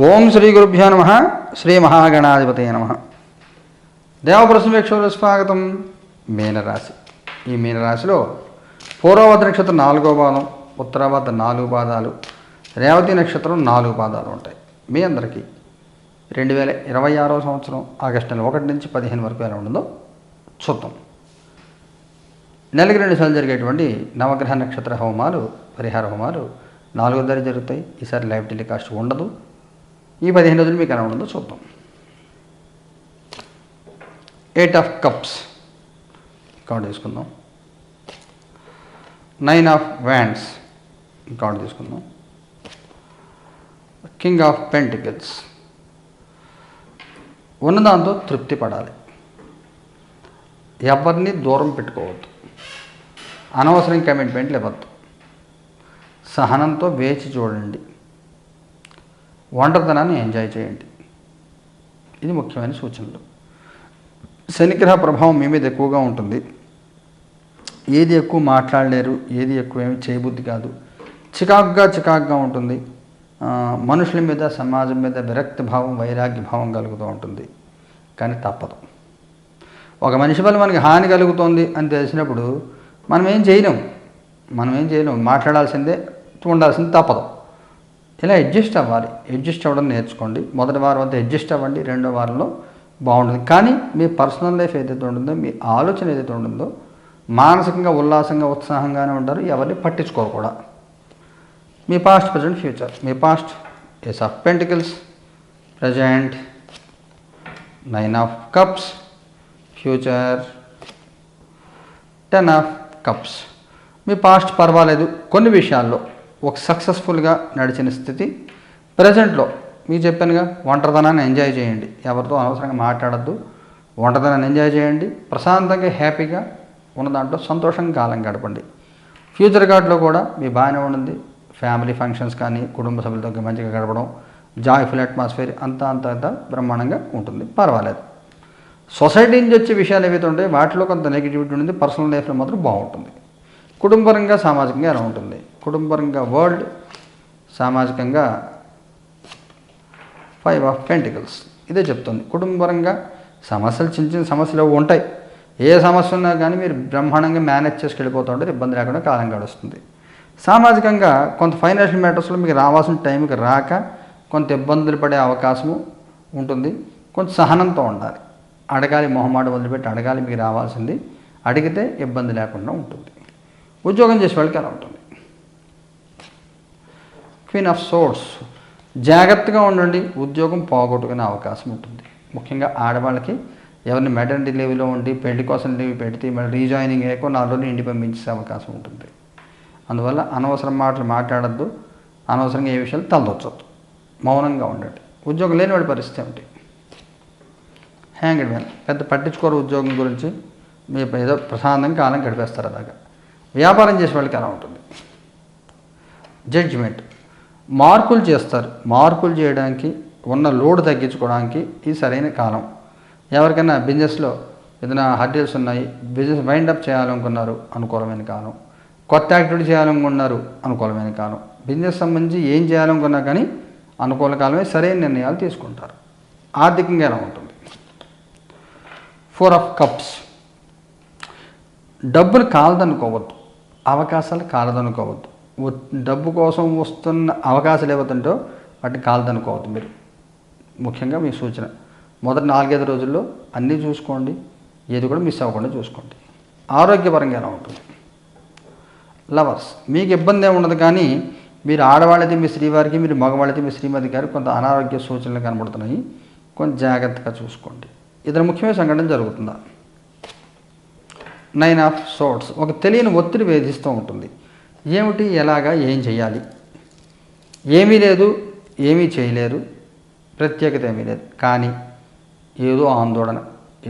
ఓం శ్రీ గురుభ్యో నమ. శ్రీ మహాగణాధిపతయ నమ. దేవప్రసమేక్షలు స్వాగతం. మీనరాశి. ఈ మీనరాశిలో పూర్వభద్ర నక్షత్రం 4వ పాదం, ఉత్తరాభద్ర 4 పాదాలు, రేవతి నక్షత్రం 4 పాదాలు ఉంటాయి. మీ అందరికీ 2026వ సంవత్సరం ఆగస్టు నెల 1 నుంచి 15 వరకు ఎలా ఉంటుందో చూద్దాం. నెలకి 2 సార్లు జరిగేటువంటి నవగ్రహ నక్షత్ర హోమాలు, పరిహార హోమాలు 4వ తారీఖు జరుగుతాయి. ఈసారి లైవ్ టెలికాస్ట్ ఉండదు. ఈ 15 రోజులు మీకు ఎలా ఉండదో చూద్దాం. 8 ఆఫ్ కప్స్ కార్డు తీసుకుందాం. 9 ఆఫ్ వ్యాండ్స్ కార్డు తీసుకుందాం. King of pentacles. ఉన్నదాంతో తృప్తి పడాలి. ఎవరిని దూరం పెట్టుకోవద్దు. అనవసరం కమిట్మెంట్లు ఇవ్వద్దు. సహనంతో వేచి చూడండి. ఒంటరితనాన్ని ఎంజాయ్ చేయండి. ఇది ముఖ్యమైన సూచనలు. శనిగ్రహ ప్రభావం మీ మీద ఎక్కువగా ఉంటుంది. ఏది ఎక్కువ మాట్లాడలేరు, ఏది ఎక్కువ ఏమి చేయబుద్ధి కాదు. చికాకుగా ఉంటుంది. మనుషుల మీద, సమాజం మీద విరక్తి భావం, వైరాగ్య భావం కలుగుతూ ఉంటుంది. కానీ తప్పదు. ఒక మనిషి వల్ల మనకి హాని కలుగుతోంది అని తెలిసినప్పుడు మనం ఏం చేయలేం. మాట్లాడాల్సిందే, ఉండాల్సింది తప్పదు. ఇలా అడ్జస్ట్ అవ్వాలి. అడ్జస్ట్ అవ్వడం నేర్చుకోండి. మొదటి వారం అంతా అడ్జస్ట్ అవ్వండి. 2వ వారంలో బాగుంటుంది. కానీ మీ పర్సనల్ లైఫ్ ఏదైతే ఉంటుందో, మీ ఆలోచన ఏదైతే ఉంటుందో, మానసికంగా ఉల్లాసంగా ఉత్సాహంగానే ఉంటారు. ఎవరిని పట్టించుకోరు కూడా. మీ పాస్ట్, ప్రజెంట్, ఫ్యూచర్. మీ past ace of pentacles, present 9 of cups, future 10 of cups. మీ పాస్ట్ పర్వాలేదు, కొన్ని విషయాల్లో ఒక సక్సెస్ఫుల్గా నడిచిన స్థితి. ప్రజెంట్లో మీకు చెప్పానుగా, ఒంటరితనాన్ని ఎంజాయ్ చేయండి. ఎవరితో అనవసరంగా మాట్లాడద్దు. ఒంటరితనాన్ని ఎంజాయ్ చేయండి. ప్రశాంతంగా, హ్యాపీగా ఉన్న దాంట్లో సంతోషంగా కాలం గడపండి. ఫ్యూచర్ కార్డులో కూడా మీ బాగానే ఉంటుంది. ఫ్యామిలీ ఫంక్షన్స్ కానీ, కుటుంబ సభ్యులతో మంచిగా గడపడం, జాయ్ఫుల్ అట్మాస్ఫియర్ అంతా బ్రహ్మాండంగా ఉంటుంది. పర్వాలేదు. సొసైటీ నుంచి వచ్చే విషయాలు ఏవైతే ఉంటాయో వాటిలో కొంత నెగిటివిటీ ఉంటుంది. పర్సనల్ లైఫ్లో మాత్రం బాగుంటుంది. కుటుంబపరంగా, సామాజికంగా ఎలా ఉంటుంది? కుటుంబపరంగా వరల్డ్, సామాజికంగా 5 ఆఫ్ పెంటికల్స్. ఇదే చెప్తుంది. కుటుంబపరంగా సమస్యలు, చిన్న సమస్యలు ఉంటాయి. ఏ సమస్య ఉన్నా కానీ మీరు బ్రహ్మాండంగా మేనేజ్ చేసుకెళ్ళిపోతూ ఉంటారు. ఇబ్బంది లేకుండా కాలం గడుస్తుంది. సామాజికంగా కొంత ఫైనాన్షియల్ మ్యాటర్స్లో మీకు రావాల్సిన టైంకి రాక కొంత ఇబ్బందులు పడే అవకాశము ఉంటుంది. కొంచెం సహనంతో ఉండాలి. అడగాలి, మొహమాట వదిలిపెట్టి అడగాలి. మీకు రావాల్సింది అడిగితే ఇబ్బంది లేకుండా ఉంటుంది. ఉద్యోగం చేసే వాళ్ళకి ఎలా ఉంటుంది? Queen of swords. జాగ్రత్తగా ఉండండి. ఉద్యోగం పోగొట్టుకునే అవకాశం ఉంటుంది. ముఖ్యంగా ఆడవాళ్ళకి ఎవరిని మెటర్నిటీ లీవ్లో ఉండి పెళ్లి కోసం లీవ్ పెడితే మళ్ళీ రీజాయినింగ్ అయ్యాకో 4 రోజులు ఇంటి పంపించే అవకాశం ఉంటుంది. అందువల్ల అనవసరం మాటలు మాట్లాడద్దు. అనవసరంగా ఏ విషయాలు తలదొచ్చొద్దు. మౌనంగా ఉండండి. ఉద్యోగం లేని వాడి పరిస్థితి ఏమిటి? Hanged man. పెద్ద పట్టించుకోరు ఉద్యోగం గురించి. మీ ఏదో ప్రశాంతంగా కాలం గడిపేస్తారు. అలాగా వ్యాపారం చేసే వాళ్ళకి ఎలా ఉంటుంది? జడ్జిమెంట్. మార్పులు చేస్తారు. మార్పులు చేయడానికి, ఉన్న లోడ్ తగ్గించుకోవడానికి ఇది సరైన కాలం. ఎవరికైనా బిజినెస్లో ఏదైనా హర్డిల్స్ ఉన్నాయి, బిజినెస్ వైండప్ చేయాలనుకున్నారు, అనుకూలమైన కాలం. కొత్త యాక్టివిటీ చేయాలనుకున్నారు, అనుకూలమైన కాలం. బిజినెస్ సంబంధించి ఏం చేయాలనుకున్నా కానీ అనుకూల కాలమే. సరైన నిర్ణయాలు తీసుకుంటారు. ఆర్థికంగా ఎలా ఉంటుంది? 4 ఆఫ్ కప్స్. డబ్బులు కాలదనుకోవద్దు. అవకాశాలు కాలదనుకోవద్దు. డబ్బు కోసం వస్తున్న అవకాశాలు ఏవవుతుంటో వాటిని కాలదనుకోవద్దు. మీరు ముఖ్యంగా మీ సూచన, మొదటి 4-5 రోజుల్లో అన్నీ చూసుకోండి. ఏది కూడా మిస్ అవ్వకుండా చూసుకోండి. ఆరోగ్యపరంగా ఎలా ఉంటుంది? లవర్స్. మీకు ఇబ్బంది ఏమి ఉండదు. కానీ మీరు ఆడవాళ్ళైతే మీ శ్రీవారికి, మీరు మగవాళ్ళైతే మీ శ్రీమతి గారికి కొంత అనారోగ్య సూచనలు కనబడుతున్నాయి. కొంచెం జాగ్రత్తగా చూసుకోండి. ఇతర ముఖ్యమైన సంఘటన జరుగుతుందా? 9 ఆఫ్ సోర్డ్స్. ఒక తెలియని ఒత్తిడి వేధిస్తూ ఉంటుంది. ఏమిటి, ఎలాగా, ఏం చేయాలి? ఏమీ లేదు, ఏమీ చేయలేరు, ప్రత్యేకత ఏమీ లేదు. కానీ ఏదో ఆందోళన,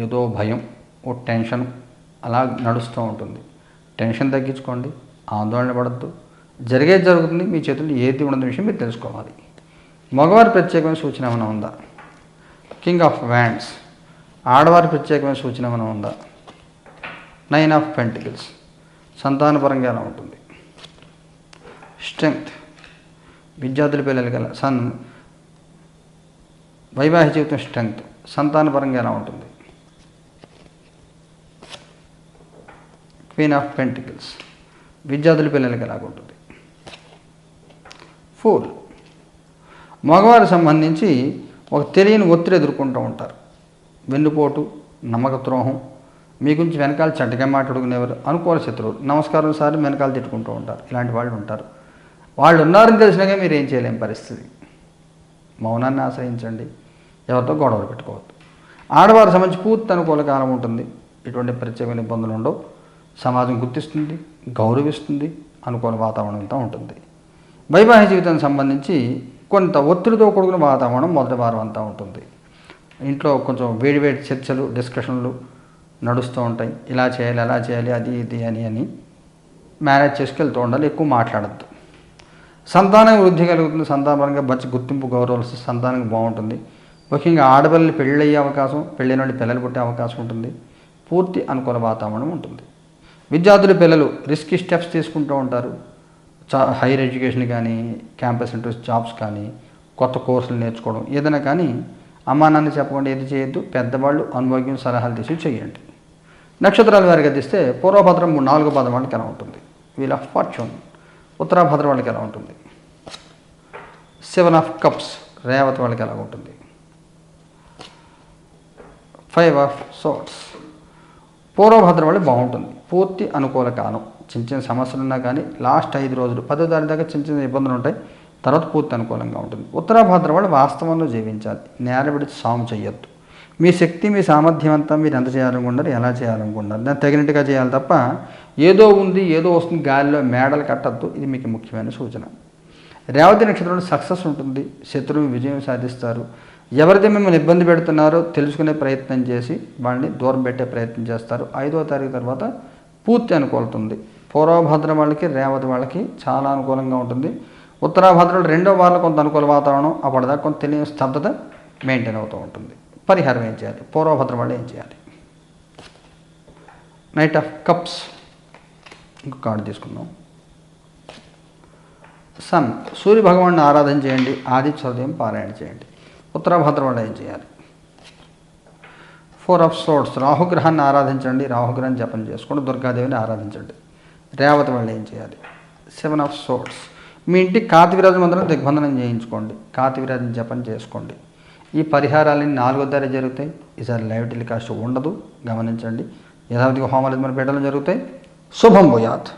ఏదో భయం, ఓ టెన్షన్ అలా నడుస్తూ ఉంటుంది. టెన్షన్ తగ్గించుకోండి. ఆందోళన పడద్దు. జరిగేది జరుగుతుంది. మీ చేతుల్లో ఏది ఉండదు విషయం మీరు తెలుసుకోవాలి. మగవారి ప్రత్యేకమైన సూచన ఏమైనా ఉందా? King of wands. ఆడవారి ప్రత్యేకమైన సూచన ఏమైనా ఉందా? 9 ఆఫ్ పెంటికల్స్. సంతానపరంగా ఎలా ఉంటుంది? స్ట్రెంగ్త్. విద్యార్థుల పిల్లలకి వైవాహిక జీవితం స్ట్రెంగ్త్, సంతానపరంగా ఎలా ఉంటుంది? క్వీన్ ఆఫ్ పెంటికల్స్, విద్యార్థుల పిల్లలకి ఎలాగుంటుంది? ఫూల్, మగవారికి సంబంధించి ఒక తెలియని ఒత్తిడి ఎదుర్కొంటూ ఉంటారు. వెన్నుపోటు, నమ్మక ద్రోహం, మీ గురించి వెనకాల చెడ్డగా మాట్లాడుకునేవారు, అనుకూల శత్రువులు, నమస్కారం సార్ వెనకాల తిట్టుకుంటూ ఉంటారు. ఇలాంటి వాళ్ళు ఉంటారు. వాళ్ళు ఉన్నారని తెలిసినాక మీరు ఏం చేయలేని పరిస్థితి. మౌనాన్ని ఆశ్రయించండి, ఎవరితో గొడవలు పెట్టుకోవద్దు. ఆడవారికి సంబంధించి పూర్తి అనుకూల కాలం ఉంటుంది. ఎటువంటి ప్రత్యేకమైన ఇబ్బందులు ఉండవు. సమాజం గుర్తిస్తుంది, గౌరవిస్తుంది, అనుకూల వాతావరణం అంతా ఉంటుంది. వైవాహిక జీవితానికి సంబంధించి కొంత ఒత్తిడితో కూడుకున్న వాతావరణం మొదటి వారం అంతా ఉంటుంది. ఇంట్లో కొంచెం వేడివేడి చర్చలు, డిస్కషన్లు నడుస్తూ ఉంటాయి. ఇలా చేయాలి, అలా చేయాలి, అది ఇది అని మేనేజ్ చేసుకెళ్తూ ఉండాలి. ఎక్కువ మాట్లాడద్దు. సంతానం వృద్ధి కలుగుతుంది. సంతానపరంగా మంచి గుర్తింపు, గౌరవాలు వస్తుంది. సంతానం బాగుంటుంది. ముఖ్యంగా ఆడపిల్లలు పెళ్ళయ్యే అవకాశం, పెళ్ళైన నుండి పిల్లలు పుట్టే అవకాశం ఉంటుంది. పూర్తి అనుకూల వాతావరణం ఉంటుంది. విద్యార్థుల పిల్లలు రిస్కీ స్టెప్స్ తీసుకుంటూ ఉంటారు. హైయర్ ఎడ్యుకేషన్ కానీ, క్యాంపస్ ఇంట్రెస్ట్ జాబ్స్ కానీ, కొత్త కోర్సులు నేర్చుకోవడం ఏదైనా కానీ అమ్మా నాన్న చెప్పకుండా ఏది చేయొద్దు. పెద్దవాళ్ళు అనుభవం సలహాలు తీసి చేయండి. నక్షత్రాల వారికి తీస్తే పూర్వభద్రం 4 పాదం వాళ్ళకి ఎలా ఉంటుంది? Wheel of fortune. ఉత్తరాభద్ర వాళ్ళకి ఎలా ఉంటుంది? 7 ఆఫ్ కప్స్. రేవతి వాళ్ళకి ఎలా ఉంటుంది? 5 ఆఫ్ సోర్ట్స్. పూర్వభద్ర వాళ్ళు బాగుంటుంది. పూర్తి అనుకూల కాలం. చిన్న చిన్న సమస్యలు ఉన్నా కానీ లాస్ట్ 5 రోజులు 10వ తారీఖు దాకా చిన్న చిన్న ఇబ్బందులు ఉంటాయి. తర్వాత పూర్తి అనుకూలంగా ఉంటుంది. ఉత్తరాభద్ర వాళ్ళు వాస్తవంలో జీవించాలి. నేల విడిచి సాము చేయొద్దు. మీ శక్తి, మీ సామర్థ్యం అంతా మీరు ఎంత చేయాలనుకుంటారు, ఎలా చేయాలనుకుంటారు, దాన్ని తగినట్టుగా చేయాలి తప్ప ఏదో ఉంది, ఏదో వస్తుంది గాలిలో మేడలు కట్టద్దు. ఇది మీకు ముఖ్యమైన సూచన. రేవతి నక్షత్రంలో సక్సెస్ ఉంటుంది. శత్రువు విజయం సాధిస్తారు. ఎవరైతే మిమ్మల్ని ఇబ్బంది పెడుతున్నారో తెలుసుకునే ప్రయత్నం చేసి వాళ్ళని దూరం పెట్టే ప్రయత్నం చేస్తారు. 5వ తారీఖు తర్వాత పూర్తి అనుకూలత ఉంది. పూర్వభద్ర వాళ్ళకి, రేవతి వాళ్ళకి చాలా అనుకూలంగా ఉంటుంది. ఉత్తరాభద్రలో 2వ వారంలో కొంత అనుకూల వాతావరణం, అప్పటిదాకా కొంత తెలియని స్తబ్దత మెయింటైన్ అవుతూ ఉంటుంది. పరిహారం ఏం చేయాలి? పూర్వభద్ర వాళ్ళు ఏం చేయాలి? Knight of cups. ఇంకొక కార్డు తీసుకుందాం. సన్, సూర్య భగవాన్ని ఆరాధన చేయండి. ఆదిత్య హృదయం పారాయణ చేయండి. ఉత్తరాభద్ర వాళ్ళు ఏం చేయాలి? 4 ఆఫ్ సోర్ట్స్. రాహుగ్రహాన్ని ఆరాధించండి. రాహుగ్రహాన్ని జపం చేసుకోండి. దుర్గాదేవిని ఆరాధించండి. రేవతి వాళ్ళు ఏం చేయాలి? 7 ఆఫ్ సోర్ట్స్. మీ ఇంటికి కాతివిరాజు మంత్రం దిగ్బంధనం చేయించుకోండి. కాతివిరాజుని జపం చేసుకోండి. ఈ పరిహారాలన్నీ 4వ తారీఖు జరుగుతాయి. ఈసారి లైవ్ టెలికాస్ట్ ఉండదు, గమనించండి. యథావిధిగా హోమాలు మన పీఠాలు జరుగుతాయి. శుభం భూయాత్.